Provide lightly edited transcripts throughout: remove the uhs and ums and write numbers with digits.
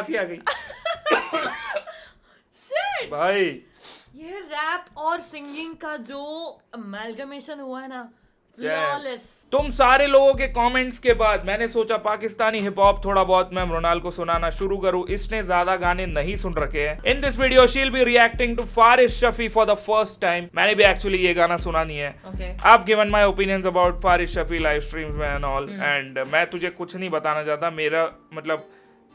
खांसी आ गई। Shit! भाई ये रैप और सिंगिंग का जो अमेलगमेशन हुआ है ना, क्या है? फ्लॉलेस। तुम सारे लोगों के कमेंट्स के बाद मैंने सोचा पाकिस्तानी हिप हॉप थोड़ा बहुत मैं मृणाल को सुनाना शुरू करूं। इसने ज्यादा गाने नहीं सुन रखे हैं। In this video she will be reacting to Faris Shafi for the first time. मैंने भी एक्चुअली ये गाना सुना नहीं है। Okay. I've given my opinions about फारिश Shafi live streams में एंड ऑल, एंड मैं तुझे कुछ नहीं बताना चाहता। मेरा मतलब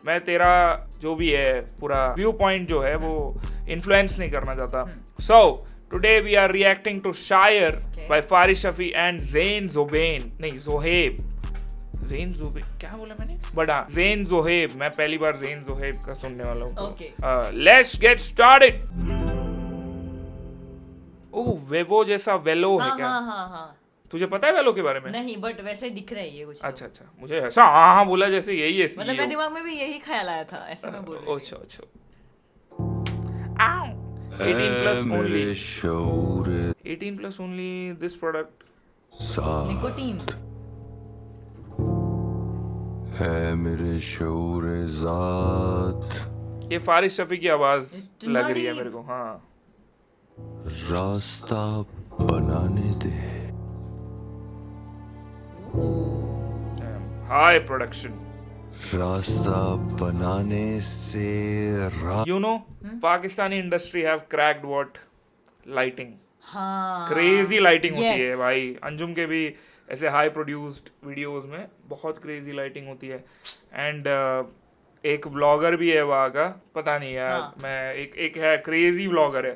मैं तेरा जो भी है पूरा व्यू पॉइंट जो है वो इन्फ्लुएंस नहीं करना चाहता। सो today we are reacting to Shire by Farish Shafi and Zain Zobain, नहीं Zohaib, Zain Zobain क्या बोला मैंने? बड़ा Zain Zohaib, मैं पहली बार Zain Zohaib का सुनने वाला हूँ। Okay. Let's get started. ओह वेवो जैसा वेलो है क्या? हाँ। तुझे पता है वेलो के बारे में? नहीं, बट वैसे दिख रहा है ये कुछ। अच्छा, मुझे ऐसा हाँ बोला जैसे यही है। मतलब मेरे दिमाग में भी यही ख्याल आया था, ऐसे मैं बोल रही थी। अच्छा 18 plus only. 18 plus only this product. Nicotine. है मेरे शऊर ज़ात, ये फारिश शफी की आवाज इतना लग रही है deep. मेरे को। हाँ रास्ता बनाने दे। High production. रास्ता बनाने से You know, Pakistani industry have cracked what lighting. हाँ। क्रेजी लाइटिंग होती Yes. है भाई। अंजुम के भी ऐसे हाई प्रोड्यूस्ड वीडियोस में बहुत क्रेजी लाइटिंग होती है। एंड एक व्लॉगर भी है वहाँ का, पता नहीं यार। हाँ. मैं एक है क्रेजी व्लॉगर है,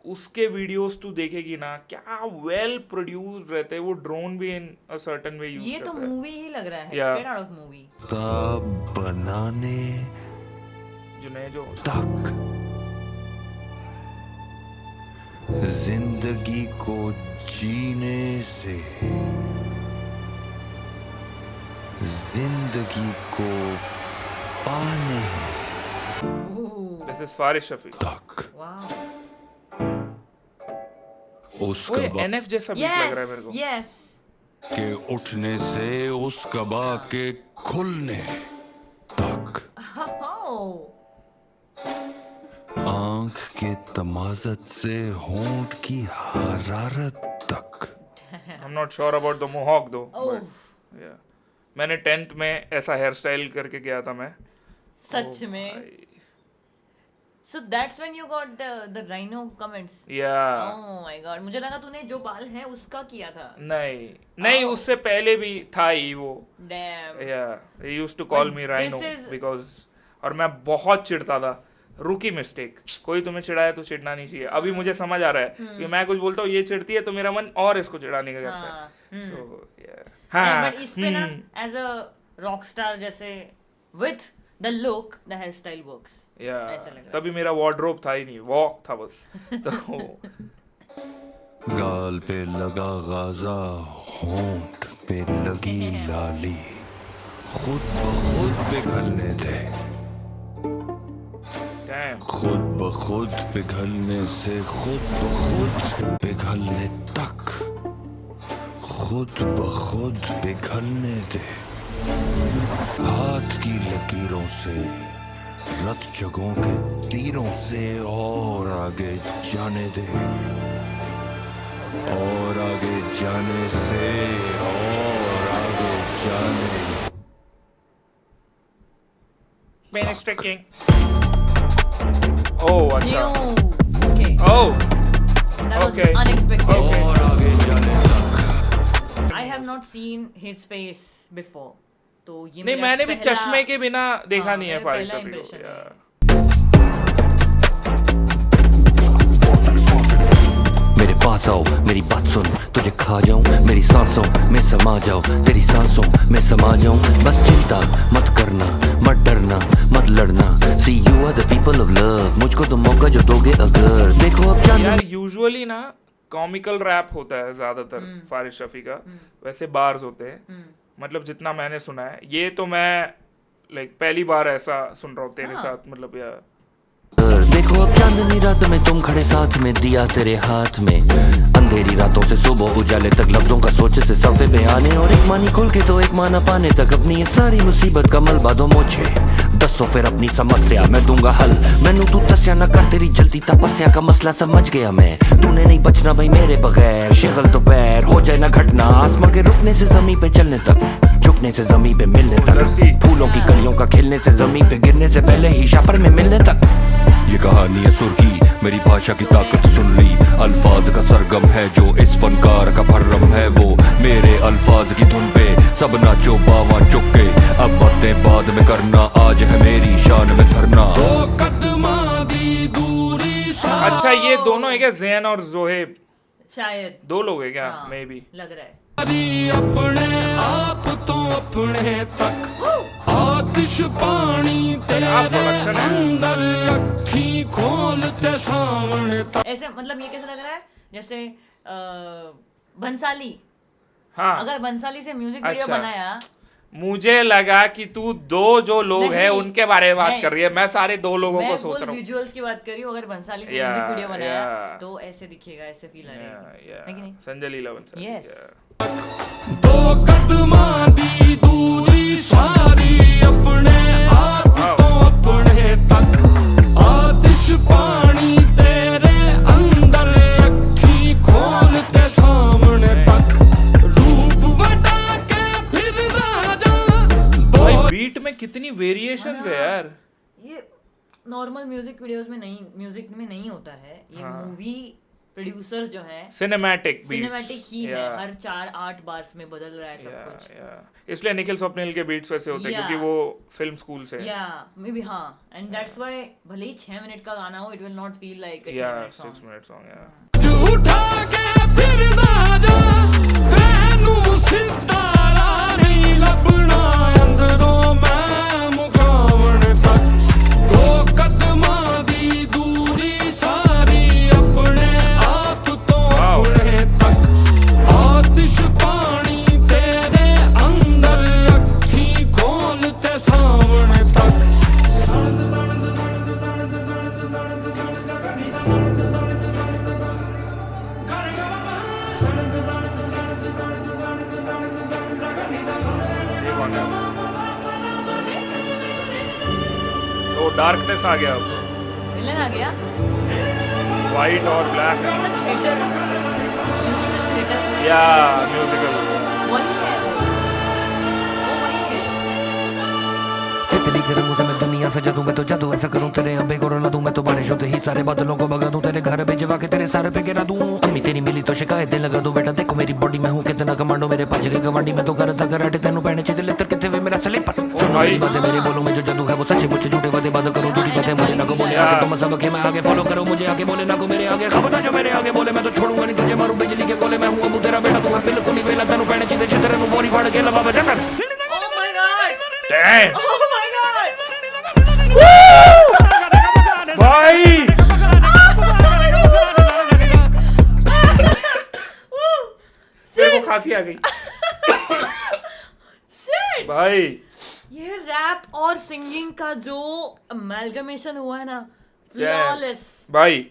उसके वीडियोस तू देखेगी ना क्या वेल प्रोड्यूस्ड रहते हैं। वो ड्रोन भी इन अ सर्टेन वे यूज ये तो करता है। मूवी ही लग रहा है, Yeah. Straight out of movie. रास्ता बनाने जो तक जिंदगी को जीने से जिंदगी को पाने दिस इज फारिश शफी। तक वाओ। उस ओए कबा एनएफ जैसा बीट लग रहा है मेरे को। यस। के उठने से उस कबा के खुलने तक, आंख के तमाजत से होंठ की हरारत तक। I am not sure about the mohawk दो। ओह या मैंने 10th में ऐसा हेयर स्टाइल करके गया था मैं। सच में। So that's when you got the rhino comments. या Oh my god, मुझे लगा तूने जो बाल है उसका किया था। नहीं उससे पहले भी था ही वो। Damn. या they used to call But me rhino this is- because और मैं बहुत चिढ़ता था। रूकी मिस्टेक। कोई तुम्हें चिढ़ाए तो चिढ़ना नहीं चाहिए। अभी मुझे समझ आ रहा है कि मैं कुछ बोलता हूँ ये चिढ़ती है तो मेरा मन और इसको चिढ़ाने का करता है। So yeah. हाँ बट इस पे ना एज अ रॉक स्टार जैसे with the look the hair style works. या ऐसा लग रहा है। तभी मेरा वार्डरोब था ही नहीं, वॉक था बस। तो गाल पे लगा गाजा, होंठ पे लगी लाली, खुद ब खुद पिघलने दे। damn. खुद ब खुद पिघलने से खुद ब खुद पिघलने तक, खुद ब खुद पिघलने दे। हाथ की लकीरों से, रत जगहों के तीरों से और आगे जाने दे, और आगे जाने से और आगे जाने। Pain is tricking. Oh, अच्छा. Okay. Oh, That was okay. unexpected. Okay. और आगे जाने तक। I have not seen his face before. तो ये नहीं मेरा मैंने भी पहला- चश्मे के बिना देखा हाँ, नहीं है मेरा फारिश पहला शफी को। impression है। मेरे पास आओ, मेरी बात सुन, तुझे खा जाऊं, मेरी सांसों में समा जाओ, तेरी सांसों में समा जाऊं। बस चिंता मत करना, मत डरना, मत लड़ना। See you are the people of love, मुझको तो मौका जो दोगे अगर। देखो अब चांद यार यूजुअली ना कॉमिकल रैप होता है ज्यादातर फारिश शफी का, वैसे बार्स होते हैं। मतलब जितना मैंने सुना है, ये तो मैं लाइक पहली बार ऐसा सुन रहा हूँ तेरे साथ। मतलब यार देखो अब चांदनी रात में तुम खड़े साथ में, दिया तेरे हाथ में। अंधेरी रातों से सुबह उजाले तक लफ्जों का सोचे से सफे पे आने, और एक मानी खोल के तो एक माना पाने तक, अपनी ये सारी मुसीबत का मलबा दो मुझे। दसो फिर अपनी समस्या मैं दूंगा हल। मैनू तू दस्या ना कर तेरी जल्दी तपस्या का मसला समझ गया मैं, तूने नहीं बचना भाई मेरे बगैर। शिगल तो पैर हो जाए ना घटना, आसमां के रुकने से जमीन पे चलने तक, झुकने से जमीन पे मिलने तक, फूलों की कलियों का खिलने से जमीन पे गिरने से पहले ही शापर में मिलने तक। ये कहानी है सुर की, मेरी भाषा की ताकत सुन ली, अल्फाज का सरगम है जो इस फनकार का भर्रम है वो। मेरे अल्फाज की धुन पे सब नाचो बावां चुक के, अब बातें बाद में करना, आज है मेरी शान में धरना। अच्छा ये दोनों है क्या, जैन और जोहेब? शायद दो लोग है क्या? हाँ, मे बी लग रहा है। अपने आप तो अपने तक आतिश पानी तेरे प्रोडक्शन है। अंदर अखी खोलते सामने तक। ऐसे मतलब ये कैसा लग रहा है जैसे बंसाली, हाँ अगर बंसाली से म्यूजिक वीडियो अच्छा। बनाया। मुझे लगा कि तू दो जो लोग हैं नहीं, उनके बारे में बात नहीं। कर रही है, मैं सारे दो लोगों मैं को फुल सोच रहा हूँ। विजुअल्स की बात कर रही हूँ, अगर बंसाली से Yeah, म्यूजिक वीडियो बनाया yeah. तो ऐसे दिखेगा, ऐसे फील आएगा, है कि नहीं? संजय लीला बंसल। Yes. दो कदमां दी दूरी सारी, अपने आप तो अपने तक आतिश पानी तेरे अंदर अखी खोलते सामने तक, रूप बटा के फिर राजा। भाई बीट में कितनी वेरिएशंस है यार। ये नॉर्मल म्यूजिक वीडियोस में नहीं, म्यूजिक में नहीं होता है ये। मूवी प्रोड्यूसर्स जो है सिनेमैटिक बीट्स, सिनेमैटिक ही है, हर 4-8 बार्स में बदल रहा है सब कुछ। इसलिए निखिल स्वप्निल के बीट्स वैसे होते हैं Yeah. क्योंकि वो फिल्म स्कूल से या मे बी हाँ, एंड दैट्स व्हाई भले ही 6 मिनट का गाना हो, it will not feel like a 6 minute song. उठा के फिर राजा, तेनू सितारा नहीं लभना अंदरों मैं मुकावण तक। दो कदमां दी दूरी सारी, अपने आप तो अपने तक आतिश पानी तेरे अंदर अखी खोलते सामने तक। तो डार्कनेस आ गया अब, विलन आ गया, वाइट और ब्लैक है। मतलब थिएटर, म्यूजिकल थिएटर या म्यूजिकल वही है, वो वही है। तितली के रंगों से मैं दुनिया सजा दूं, मैं तो जादू ऐसा करूं तेरे अबे को रुला दूं, मैं तो बारिश होते ही सारे बादलों को भगा दूं, तेरे घर भिजवा के तेरे सारे पे गिरा दूं। अम्मी तेरी मिली तो शिकायतें लगा दूं, बेटा देखो मेरी बॉडी में हूं कितना कमांडो, मेरे भज के गवांडी मैं तो घर तक कराटे, तेनू पहने चाहिए लेतर किथे वे मेरा स्लीपर। सुनो मेरी बातें मेरे बोलो में जो जादू है वो सच्चे मुझे झूठे वादे बंद करो, झूठी बातें मुझे ना को बोले आगे, तुम सब के मैं आगे फॉलो करो, मुझे आगे बोले ना को मेरे आगे खबरदार जो मेरे आगे बोले मैं तो छोड़ूंगा नहीं तुझे, मारू बिजली के गोले, मैं हूं अबू तेरा बेटा, तू है बिल्कुल नहीं वेला, तेनू पहने चाहिए छितरे नु फोरी फाड़ के लबा बजकर। Oh my god! Damn! Oh my god! भाई मेरे को खांसी आ गई Shit! भाई। ये रैप और सिंगिंग का जो अमेलगमेशन हुआ है ना, Yeah. फ्लॉलेस। भाई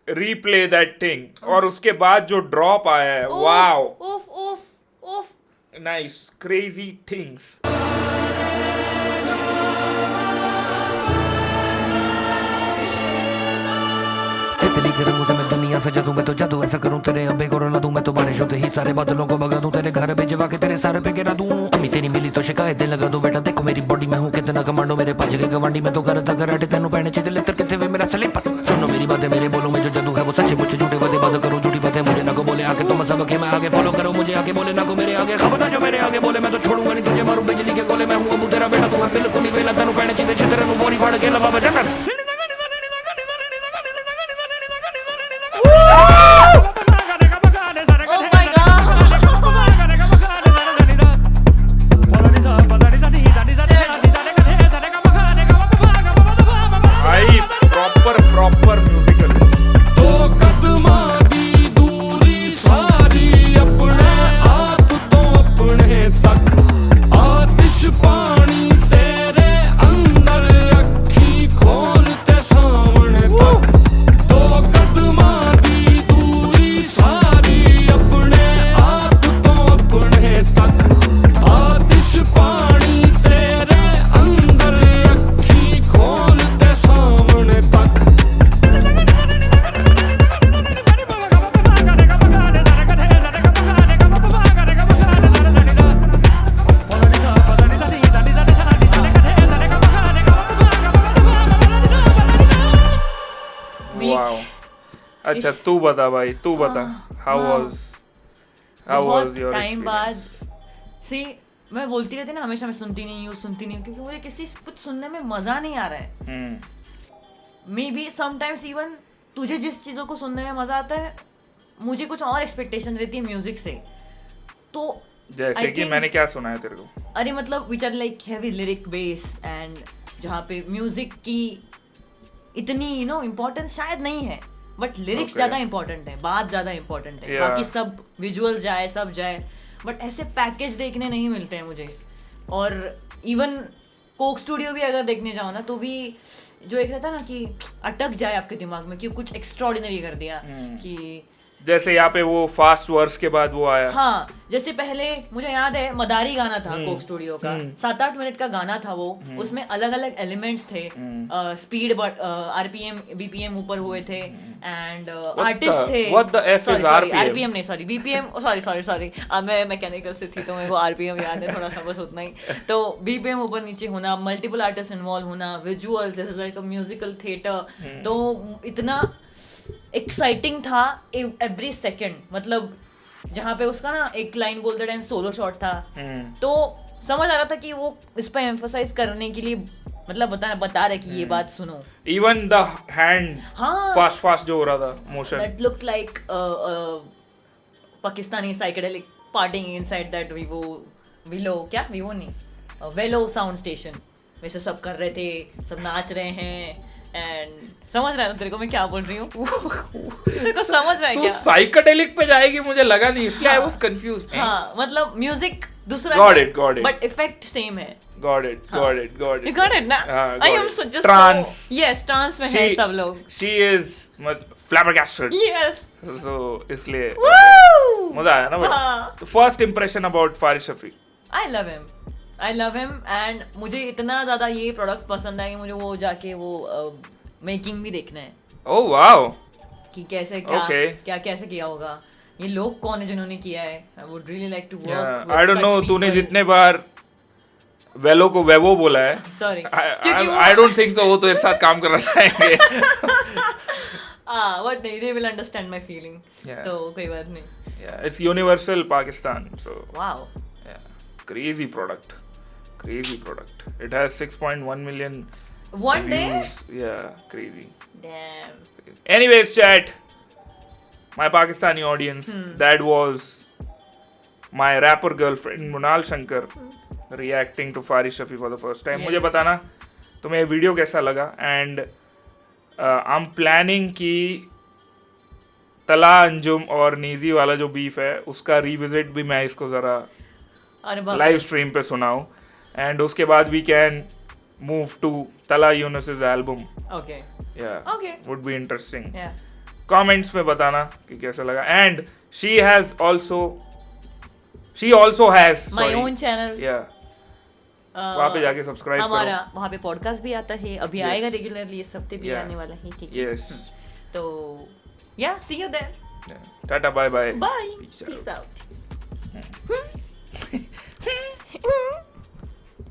रीप्ले दैट थिंग, और उसके बाद जो ड्रॉप आया है, वाओ उफ उफ उफ। Nice crazy things. तितली के रंगों से मैं दुनिया सजा दूं, मैं तो जादू ऐसा करूं तेरे अबे को रुला दूं, मैं तो बारिश होते ही सारे बादलों को भगा दूं, तेरे घर भिजवा के तेरे सारे पे गिरा दूं। अम्मी तेरी मिली तो शिकायतें लगा दूं, बेटा देखो मेरी बॉडी में हूं कितना कमांडो, मेरे भज के गवांडी मैं तो घर तक कराटे, तेनू पहने चाहिए लेतर किथे वे मेरा स्लीपर। सुनो मेरी बातें मेरे बोलो में जो जादू है वो सच्चे मुझे झूठे वादे बंद करो, झूठी बातें मुझे ना को बोले आके, तुम सब के मैं आगे फॉलो करो, मुझे आगे बोले ना को मेरे आगे खबरदार जो मेरे आगे बोले मैं तो छोड़ूंगा नहीं तुझे, मारू बिजली के गोले, मैं हूं अबू तेरा बेटा, तू है बिल्कुल नहीं वेला, तेनू पहने चाहिए छितरे नु फोरी फाड़ के लबा बजकर। Oh my god! भाई प्रॉपर म्यूजिकल। दो कदमां दी दूरी सारी, अपने आप तो अपने तक आतिश पानी तेरे अंदर अखी खोल अच्छा तू बता भाई, तू बता, हाउ हाँ। वाज योर टाइम बाद एक्सपीरियंस? सी मैं बोलती रहती ना हमेशा, मैं सुनती नहीं हूँ क्योंकि मुझे किसी कुछ सुनने में मजा नहीं आ रहा है. मे बी समटाइम्स इवन तुझे जिस चीज़ों को सुनने में मजा आता है, मुझे कुछ और एक्सपेक्टेशन रहती है म्यूजिक से. तो जैसे I कि think- मैंने क्या सुना है तेरे को? अरे मतलब which are like heavy lyric base and जहाँ पे म्यूजिक की इतनी इम्पोर्टेंस शायद नहीं है, बट लिरिक्स Okay. ज़्यादा इंपॉर्टेंट है, बात ज़्यादा इंपॉर्टेंट है. Yeah. बाकी सब विजुअल्स जाए सब जाए, बट ऐसे पैकेज देखने नहीं मिलते हैं मुझे. और इवन कोक स्टूडियो भी अगर देखने जाओ ना, तो भी जो एक रहता है ना कि अटक जाए आपके दिमाग में कि कुछ एक्स्ट्रॉर्डिनरी कर दिया कि जैसे यहाँ पे वो फास्ट वर्स के बाद वो आया. हाँ, जैसे पहले मुझे याद है मदारी गाना था कोक स्टूडियो का, 7-8 मिनट का गाना था वो. उसमें अलग अलग एलिमेंट्स थे, स्पीड आरपीएम बीपीएम ऊपर हुए थे एंड आर्टिस्ट थे. what the F is RPM? RPM नहीं, सॉरी बीपीएम, सॉरी मैं मैकेनिकल से थी तो मेरे को आरपीएम याद है थोड़ा सा, बस उतना ही. तो बीपीएम ऊपर नीचे होना, मल्टीपल आर्टिस्ट इन्वॉल्व होना, विजुअल्स जैसे लाइक म्यूजिकल थिएटर, तो इतना एक्साइटिंग था एवरी सेकंड. मतलब जहाँ पे उसका ना एक लाइन बोलते टाइम सोलो शॉट था, तो समझ आ रहा था कि वो इस पे एम्फसाइज करने के लिए मतलब बता रहे कि ये बात सुनो. इवन द हैंड हाँ, फास्ट जो हो रहा था motion, that looked like Pakistani psychedelic parting inside that Vevo नहीं वेलो साउंड स्टेशन. वैसे सब कर रहे थे, सब नाच रहे हैं एंड समझ रहा है ना तेरे को मैं क्या बोल रही हूँ? तेरे को समझ रहा है तू क्या? साइकेडेलिक पे जाएगी मुझे लगा नहीं, इसलिए आई वाज कंफ्यूज्ड. हाँ, मतलब म्यूजिक दूसरा Got it, got it. But effect same है. Got it. You got it ना? हाँ, I got am it. so just Trance. yes, trance में है सब लोग. She is flabbergasted. Yes. So इसलिए Woo! मजा आया ना. हाँ. First impression about फारिश Shafi? I love him and मुझे इतना ज़्यादा ये प्रोडक्ट पसंद है कि मुझे वो जाके वो मेकिंग भी देखना है ओह वाओ, कि कैसे Okay. क्या कैसे किया होगा, ये लोग कौन है जिन्होंने किया है. I would really like to work. I don't know तूने जितने बार वेलो को वेवो बोला है, sorry I don't think so वो तेरे साथ काम करना चाहेंगे. बट नहीं, they will understand my feeling. Yeah. तो कोई बात नहीं. Yeah, it's universal Pakistan, so wow. yeah, crazy product. It has 6.1 million One day? views. Yeah, crazy. Damn. Anyways, chat, my Pakistani audience, that was my rapper girlfriend Munal Shankar reacting to Farish Shafi for the first time. Yes. मुझे बताना तुम्हें video कैसा लगा, and I am planning कि तला अंजुम और नीजी वाला जो बीफ है उसका रिविजिट भी मैं इसको ज़रा अरे बाप. लाइव स्ट्रीम पे सुनाऊं, एंड उसके बाद वी कैन मूव टू तला यूनुस's album. Okay. Yeah, Okay. would be interesting. Yeah. Comments में बताना कि कैसा लगा. And she also has my own channel. वहाँ पे जाके सब्सक्राइब हमारा करो. वहाँ पे पॉडकास्ट भी आता है, अभी Yes. आएगा रेगुलरली, इस हफ्ते भी Yeah. आने वाला है. ठीक है. यस, तो ya see you there. Tata bye bye. Bye. Peace peace out.